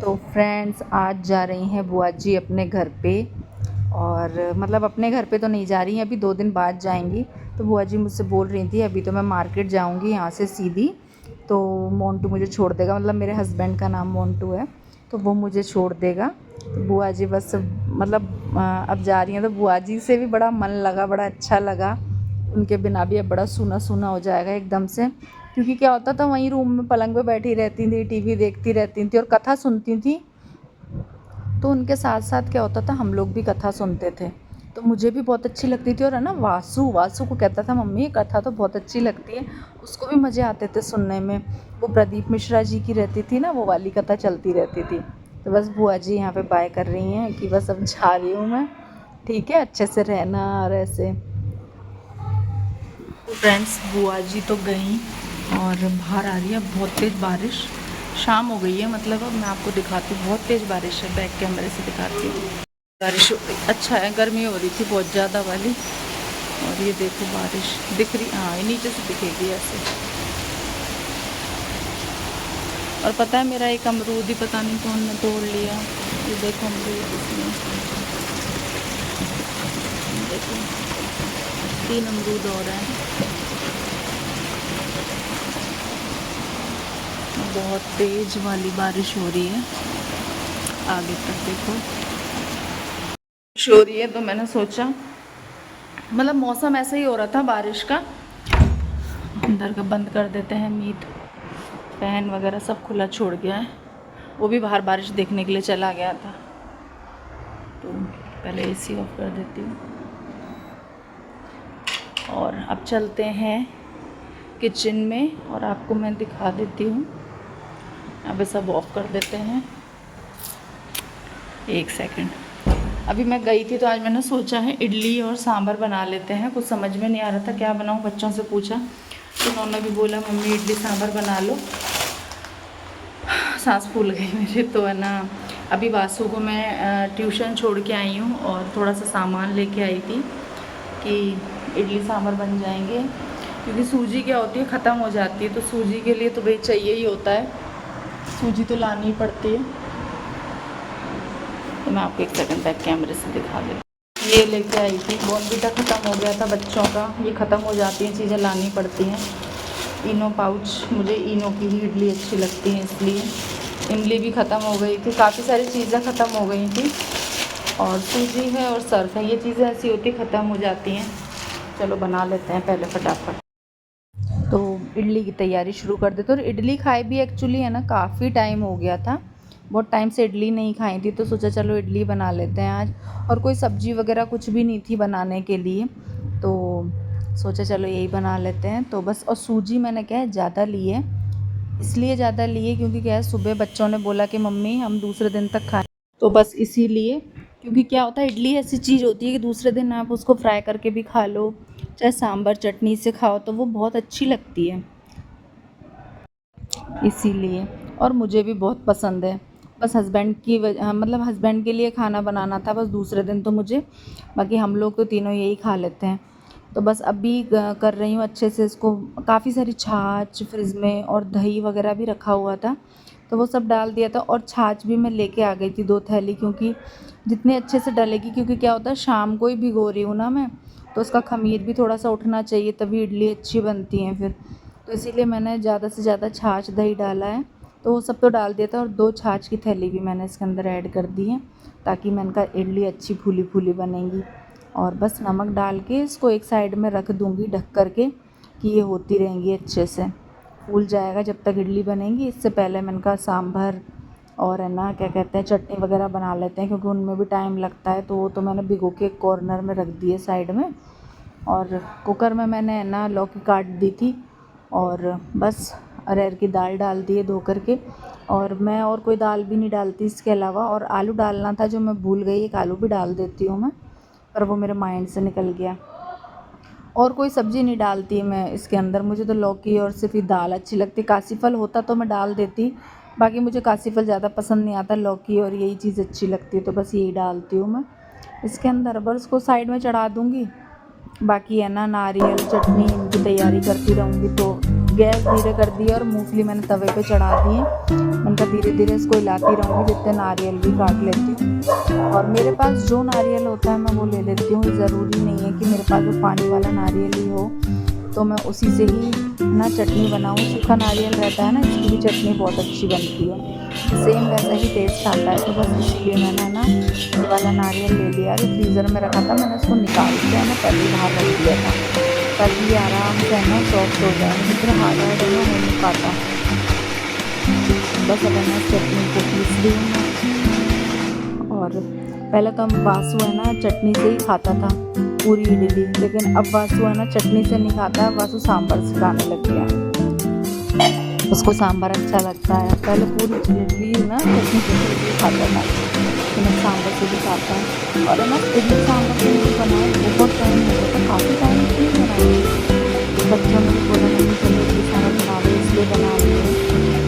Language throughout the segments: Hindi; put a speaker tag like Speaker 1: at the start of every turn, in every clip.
Speaker 1: तो फ्रेंड्स आज जा रही हैं बुआ जी अपने घर पे। और मतलब अपने घर पे तो नहीं जा रही हैं, अभी 2 दिन बाद जाएंगी। तो बुआ जी मुझसे बोल रही थी अभी तो मैं मार्केट जाऊंगी यहाँ से सीधी, तो मोंटू मुझे छोड़ देगा, मतलब मेरे हस्बैंड का नाम मोंटू है, तो वो मुझे छोड़ देगा। तो बुआ जी बस मतलब अब जा रही हैं, तो बुआ जी से भी बड़ा मन लगा, बड़ा अच्छा लगा। उनके बिना भी अब बड़ा सूना सूना हो जाएगा एकदम से, क्योंकि क्या होता था वहीं रूम में पलंग पे बैठी रहती थी, टीवी देखती रहती थी और कथा सुनती थी। तो उनके साथ साथ क्या होता था, हम लोग भी कथा सुनते थे, तो मुझे भी बहुत अच्छी लगती थी। और है ना, वासु वासु को कहता था मम्मी ये कथा तो बहुत अच्छी लगती है, उसको भी मज़े आते थे सुनने में। वो प्रदीप मिश्रा जी की रहती थी ना, वो वाली कथा चलती रहती थी। तो बस बुआ जी यहाँ पे बाय कर रही हैं कि बस अब जा रही हूँ मैं, ठीक है, अच्छे से रहना और ऐसे। तो फ्रेंड्स बुआ जी तो गई और बाहर आ रही है बहुत तेज़ बारिश। शाम हो गई है, मतलब अब मैं आपको दिखाती हूँ, बहुत तेज़ बारिश है, बैक कैमरे से दिखाती हूँ। बारिश हो गई, अच्छा है, गर्मी हो रही थी बहुत ज़्यादा वाली। और ये देखो बारिश दिख रही, हाँ ये नीचे से दिखेगी ऐसे। और पता है मेरा एक अमरूद ही पता नहीं कौन ने तोड़ लिया। ये देखो अमरूद इसमें, देखो 3 अमरूद और हैं। बहुत तेज़ वाली बारिश हो रही है, आगे तक देखो बारिश हो रही है। तो मैंने सोचा, मतलब मौसम ऐसा ही हो रहा था बारिश का, अंदर का बंद कर देते हैं मीट, फैन वगैरह सब खुला छोड़ गया है। वो भी बाहर बारिश देखने के लिए चला गया था, तो पहले एसी ऑफ कर देती हूँ। और अब चलते हैं किचन में और आपको मैं दिखा देती हूँ। अब सब ऑफ कर देते हैं, 1 सेकंड। अभी मैं गई थी तो आज मैंने सोचा है इडली और सांभर बना लेते हैं, कुछ समझ में नहीं आ रहा था क्या बनाऊँ, बच्चों से पूछा तो उन्होंने भी बोला मम्मी इडली सांभर बना लो। सांस फूल गई मेरे, तो है ना। अभी वासु को मैं ट्यूशन छोड़ के आई हूँ और थोड़ा सा सामान लेके आई थी कि इडली सांभर बन जाएंगे, क्योंकि सूजी क्या होती है ख़त्म हो जाती है, तो सूजी के लिए तो भाई चाहिए ही होता है, सूजी तो लानी ही पड़ती है। तो मैं आपको 1 सेकंड बैक कैमरे से दिखा देती हूँ। ये लेके आई थी, बॉर्नवीटा ख़त्म हो गया था बच्चों का, ये ख़त्म हो जाती हैं चीज़ें, लानी पड़ती हैं। इनो पाउच, मुझे इनो की ही इडली अच्छी लगती है, इसलिए इमली भी ख़त्म हो गई थी, काफ़ी सारी चीज़ें ख़त्म हो गई थी। और सूजी है और सर्फ है, ये चीज़ें ऐसी होती ख़त्म हो जाती हैं। चलो बना लेते हैं पहले फटाफट। तो इडली की तैयारी शुरू कर देते। और इडली खाए भी एक्चुअली है ना, काफ़ी टाइम हो गया था, बहुत टाइम से इडली नहीं खाई थी, तो सोचा चलो इडली बना लेते हैं आज। और कोई सब्ज़ी वगैरह कुछ भी नहीं थी बनाने के लिए, तो सोचा चलो यही बना लेते हैं। तो बस, और सूजी मैंने क्या है ज़्यादा ली है, इसलिए ज़्यादा ली है क्योंकि क्या है सुबह बच्चों ने बोला कि मम्मी हम दूसरे दिन तक खाएं, तो बस इसीलिए। क्योंकि क्या होता है इडली ऐसी चीज़ होती है कि दूसरे दिन आप उसको फ्राई करके भी खा लो, चाहे सांभर चटनी से खाओ, तो वो बहुत अच्छी लगती है, इसीलिए। और मुझे भी बहुत पसंद है, बस हस्बैंड की मतलब हस्बैंड के लिए खाना बनाना था बस दूसरे दिन तो मुझे, बाकी हम लोग तो तीनों यही खा लेते हैं। तो बस अभी कर रही हूँ अच्छे से इसको। काफ़ी सारी छाछ फ्रिज में और दही वगैरह भी रखा हुआ था, तो वो सब डाल दिया था। और छाछ भी मैं लेके आ गई थी 2 थैली, क्योंकि जितने अच्छे से डलेगी, क्योंकि क्या होता है शाम को ही भिगो रही हूँ ना मैं, तो उसका ख़मीर भी थोड़ा सा उठना चाहिए, तभी इडली अच्छी बनती हैं फिर। तो इसीलिए मैंने ज़्यादा से ज़्यादा छाछ दही डाला है, तो वो सब तो डाल दिया था। और 2 छाछ की थैली भी मैंने इसके अंदर ऐड कर दी है, ताकि मैंने कहा इडली अच्छी फूली फूली बनेंगी। और बस नमक डाल के इसको एक साइड में रख दूँगी ढक कर के, कि ये होती रहेंगी अच्छे से, फूल जाएगा जब तक इडली बनेंगी। इससे पहले मैंने कहा सांभर और है ना क्या कहते हैं चटनी वगैरह बना लेते हैं, क्योंकि उनमें भी टाइम लगता है, तो वो तो मैंने भिगो के कॉर्नर में रख दिए साइड में। और कुकर में मैंने है ना लौकी काट दी थी, और बस अरहर की दाल डाल दी है धो कर के। और मैं और कोई दाल भी नहीं डालती इसके अलावा, और आलू डालना था जो मैं भूल गई, एक आलू भी डाल देती हूँ मैं, पर वो मेरे माइंड से निकल गया। और कोई सब्ज़ी नहीं डालती मैं इसके अंदर, मुझे तो लौकी और सिर्फ ही दाल अच्छी लगती। कासीफल होता तो मैं डाल देती, बाकी मुझे कासीफल ज़्यादा पसंद नहीं आता, लौकी और यही चीज़ अच्छी लगती है, तो बस यही डालती हूँ मैं इसके अंदर। बस उसको साइड में चढ़ा दूँगी, बाकी है ना नारियल चटनी इनकी तैयारी करती रहूँगी, तो गैस धीरे कर दी और मूंगफली मैंने तवे पे चढ़ा दी है। मैंने कहा धीरे धीरे इसको हिलाती रहूँगी, जितने नारियल भी काट लेती हूँ। और मेरे पास जो नारियल होता है मैं वो ले लेती हूँ, ज़रूरी नहीं है कि मेरे पास वो पानी वाला नारियल ही हो, तो मैं उसी से ही ना चटनी बनाऊँ। सूखा नारियल रहता है ना, इसकी भी चटनी बहुत अच्छी बनती है, सेम वैसा ही टेस्ट आता है। तो बस इसलिए मैंने ना ये वाला नारियल ले लिया। अरे फ्रीज़र में रखा था, मैंने उसको निकाल के है ना पहले ही बाहर रख दिया था, ताकि ये आराम से है ना सॉफ्ट हो जाए, जितना हार्ड हार्ड है ना हो नहीं पाता। बस अब है ना चटनी को पीस ली हूँ। और पहले तो हम वासु है ना चटनी से ही खाता था पूरी इडली, लेकिन अब वासु है ना चटनी से नहीं खाता है, वासु सांभर से खाने लग गया। उसको सांभर अच्छा लगता है। पहले पूरी इडली ना चटनी से खाता था, लेकिन अब सांभर से भी खाता है। और है ना इडली सांभर से मुझे बनाए बहुत टाइम हो गया था, काफ़ी टाइम से नहीं बनाई। बच्चों ने भी बोला नहीं चलो इडली सांभर बना लो, इसलिए बना लिए।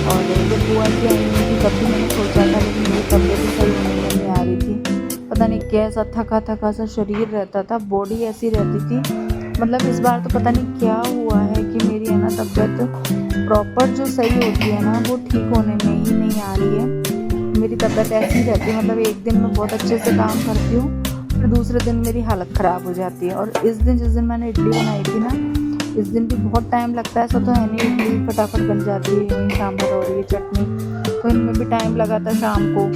Speaker 1: और जब बुआ जी आई हुई थी तब भी मैंने सोचा था, लेकिन मेरी तबीयत भी सही होने नहीं आ रही थी। पता नहीं कैसा थका थका सा शरीर रहता था, बॉडी ऐसी रहती थी। मतलब इस बार तो पता नहीं क्या हुआ है कि मेरी है ना तबीयत प्रॉपर जो सही होती है ना वो ठीक होने में ही नहीं आ रही है। मेरी तबीयत ऐसी ही रहती है, मतलब एक दिन मैं बहुत अच्छे से काम करती हूँ, फिर दूसरे दिन मेरी हालत ख़राब हो जाती है। और इस दिन जिस दिन मैंने इडली बनाई थी ना, इस दिन भी बहुत टाइम लगता है। ऐसा तो है नहीं इडली फटाफट बन जाती है, वही सांभर और ये चटनी, तो इनमें भी टाइम लगा था शाम को।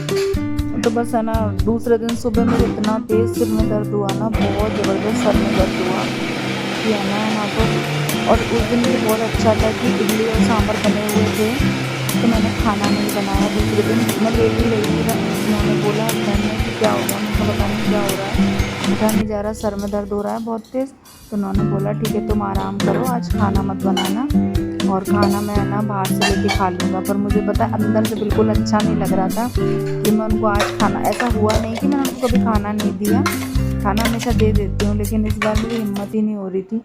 Speaker 1: तो बस है ना दूसरे दिन सुबह मेरे इतना तेज़ सिर में दर्द हुआ ना, बहुत ज़बरदस्त सर में दर्द हुआ कि है ना यहाँ पर। और उस दिन भी बहुत अच्छा था कि इडली और सांभर बने हुए थे, तो मैंने खाना नहीं बनाया। दूसरे दिन मैं लेट ही रही थी, उन्होंने बोला बहन ने कि क्या होगा, मुझे पता नहीं क्या हो रहा है, उठा नहीं जा रहा, सर में दर्द हो रहा है बहुत तेज़। तो उन्होंने बोला ठीक है तुम आराम करो, आज खाना मत बनाना, और खाना मैं ना बाहर से लेके खा लूँगा। पर मुझे पता है अंदर से बिल्कुल अच्छा नहीं लग रहा था कि मैं उनको आज खाना, ऐसा हुआ नहीं कि मैंने उनको कभी खाना नहीं दिया, खाना हमेशा दे देती हूँ, लेकिन इस बार मेरी हिम्मत ही नहीं हो रही थी।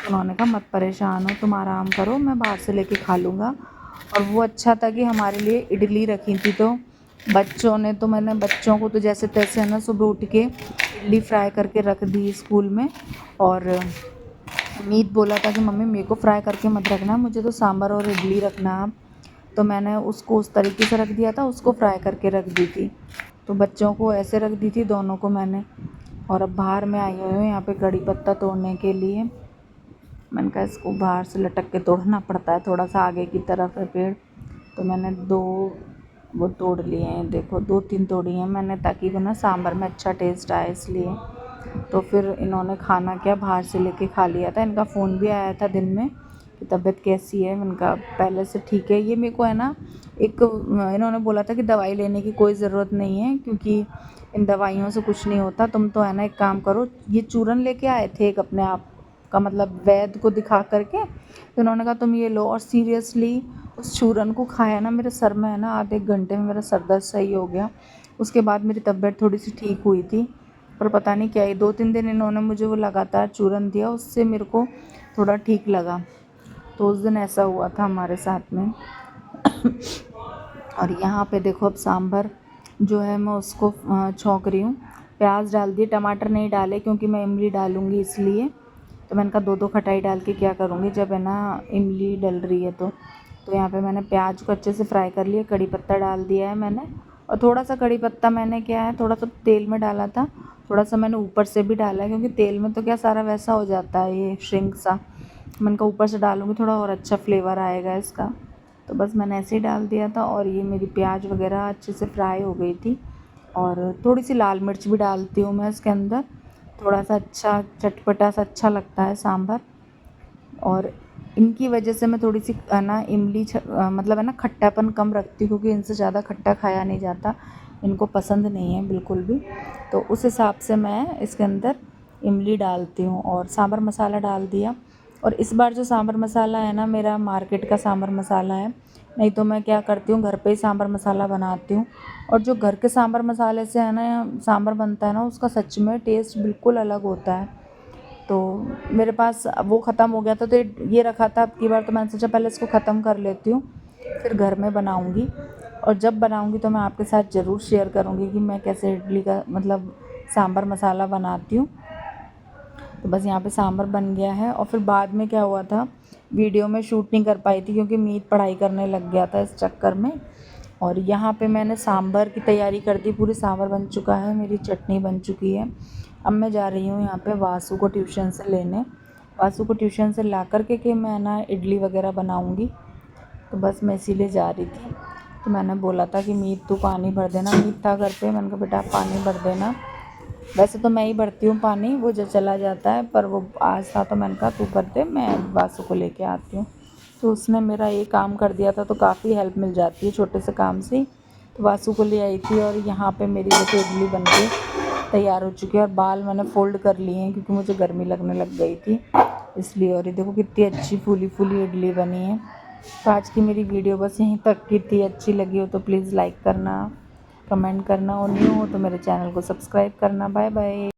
Speaker 1: उन्होंने कहा मत परेशान हो, तुम आराम करो, मैं बाहर से लेके खा लूँगा। और वो अच्छा था कि हमारे लिए इडली रखी थी, तो बच्चों ने, तो मैंने बच्चों को तो जैसे तैसे है ना सुबह उठ के इडली फ्राई करके रख दी स्कूल में। और मीत बोला था कि मम्मी मेरे को फ्राई करके मत रखना, मुझे तो सांभर और इडली रखना आप। तो मैंने उसको उस तरीके से रख दिया था, उसको फ्राई करके रख दी थी। तो बच्चों को ऐसे रख दी थी दोनों को मैंने। और अब बाहर में आई हुई हूँ यहाँ पे कड़ी पत्ता तोड़ने के लिए। मैंने कहा इसको बाहर से लटक के तोड़ना पड़ता है, थोड़ा सा आगे की तरफ है पेड़, तो मैंने 2 वो तोड़ लिए हैं, देखो 2-3 तोड़ी हैं मैंने, ताकि वो ना सांभर में अच्छा टेस्ट आए इसलिए। तो फिर इन्होंने खाना क्या बाहर से लेके खा लिया था। इनका फ़ोन भी आया था दिन में कि तबीयत कैसी है, मैंने कहा पहले से ठीक है। ये मेरे को है ना एक इन्होंने बोला था कि दवाई लेने की कोई ज़रूरत नहीं है, क्योंकि इन दवाइयों से कुछ नहीं होता, तुम तो है ना एक काम करो, ये चूरन लेके आए थे एक अपने आप का, मतलब वैद्य को दिखा करके, तो उन्होंने कहा तुम ये लो। और सीरियसली उस चूरन को खाया ना, मेरे सर में है ना आधे घंटे में मेरा सर दर्द सही हो गया। उसके बाद मेरी तबीयत थोड़ी सी ठीक हुई थी। पर पता नहीं क्या, ये 2-3 दिन इन्होंने मुझे वो लगातार चूरन दिया, उससे मेरे को थोड़ा ठीक लगा। तो उस दिन ऐसा हुआ था हमारे साथ में। और यहाँ पे देखो अब सांभर जो है मैं उसको छौंक रही हूँ। प्याज डाल दिए, टमाटर नहीं डाले क्योंकि मैं इमली डालूँगी इसलिए। तो मैंने कहा 2-2 खटाई डाल के क्या करूँगी जब है ना इमली डल रही है। तो यहाँ पे मैंने प्याज को अच्छे से फ्राई कर लिया, कड़ी पत्ता डाल दिया है मैंने। और थोड़ा सा कड़ी पत्ता मैंने क्या है थोड़ा सा तेल में डाला था, थोड़ा सा मैंने ऊपर से भी डाला है, क्योंकि तेल में तो क्या सारा वैसा हो जाता है ये श्रिंक सा। मैंने कहा ऊपर से डालूँगी थोड़ा और अच्छा फ्लेवर आएगा इसका, तो बस मैंने ऐसे ही डाल दिया था। और ये मेरी प्याज वगैरह अच्छे से फ्राई हो गई थी। और थोड़ी सी लाल मिर्च भी डालती हूँ मैं इसके अंदर, थोड़ा सा अच्छा चटपटा सा अच्छा लगता है सांभर। और इनकी वजह से मैं थोड़ी सी ना इमली मतलब है ना खट्टापन कम रखती हूँ, क्योंकि इनसे ज़्यादा खट्टा खाया नहीं जाता, इनको पसंद नहीं है बिल्कुल भी। तो उस हिसाब से मैं इसके अंदर इमली डालती हूँ। और सांभर मसाला डाल दिया। और इस बार जो सांभर मसाला है ना मेरा मार्केट का सांभर मसाला है, नहीं तो मैं क्या करती हूँ घर पे ही सांभर मसाला बनाती हूँ। और जो घर के सांभर मसाले से है ना सांभर बनता है ना, उसका सच में टेस्ट बिल्कुल अलग होता है। तो मेरे पास वो ख़त्म हो गया था, तो ये रखा था अब की बार, तो मैंने सोचा पहले इसको ख़त्म कर लेती हूँ, फिर घर में बनाऊँगी। और जब बनाऊँगी तो मैं आपके साथ ज़रूर शेयर करूँगी कि मैं कैसे इडली का मतलब सांभर मसाला बनाती हूँ। तो बस यहाँ पे सांभर बन गया है। और फिर बाद में क्या हुआ था वीडियो में शूट नहीं कर पाई थी क्योंकि मीत पढ़ाई करने लग गया था इस चक्कर में। और यहाँ पे मैंने सांभर की तैयारी कर दी पूरी, सांभर बन चुका है, मेरी चटनी बन चुकी है। अब मैं जा रही हूँ यहाँ पे वासु को ट्यूशन से लेने। वासु को ट्यूशन से ला कर के मैं ना इडली वगैरह बनाऊँगी, तो बस मैं इसीलिए जा रही थी। तो मैंने बोला था कि मीत तू पानी भर देना, मीत था घर पे, मैंने कहा बेटा आप पानी भर देना। वैसे तो मैं ही भरती हूँ पानी, वो जो चला जाता है, पर वो आज था तो मैंने कहा तू भर दे, मैं वासु को लेके आती हूँ। तो उसने मेरा ये काम कर दिया था, तो काफ़ी हेल्प मिल जाती है छोटे से काम से। तो वासु को ले आई थी और यहाँ पे मेरी देखो इडली बन के तैयार हो चुकी है। और बाल मैंने फ़ोल्ड कर लिए हैं क्योंकि मुझे गर्मी लगने लग गई थी इसलिए। और ये देखो कितनी अच्छी फूली फूली इडली बनी है। तो आज की मेरी वीडियो बस यहीं तक की थी। अच्छी लगी हो तो प्लीज़ लाइक करना, कमेंट करना, और न्यू हो तो मेरे चैनल को सब्सक्राइब करना। Bye bye.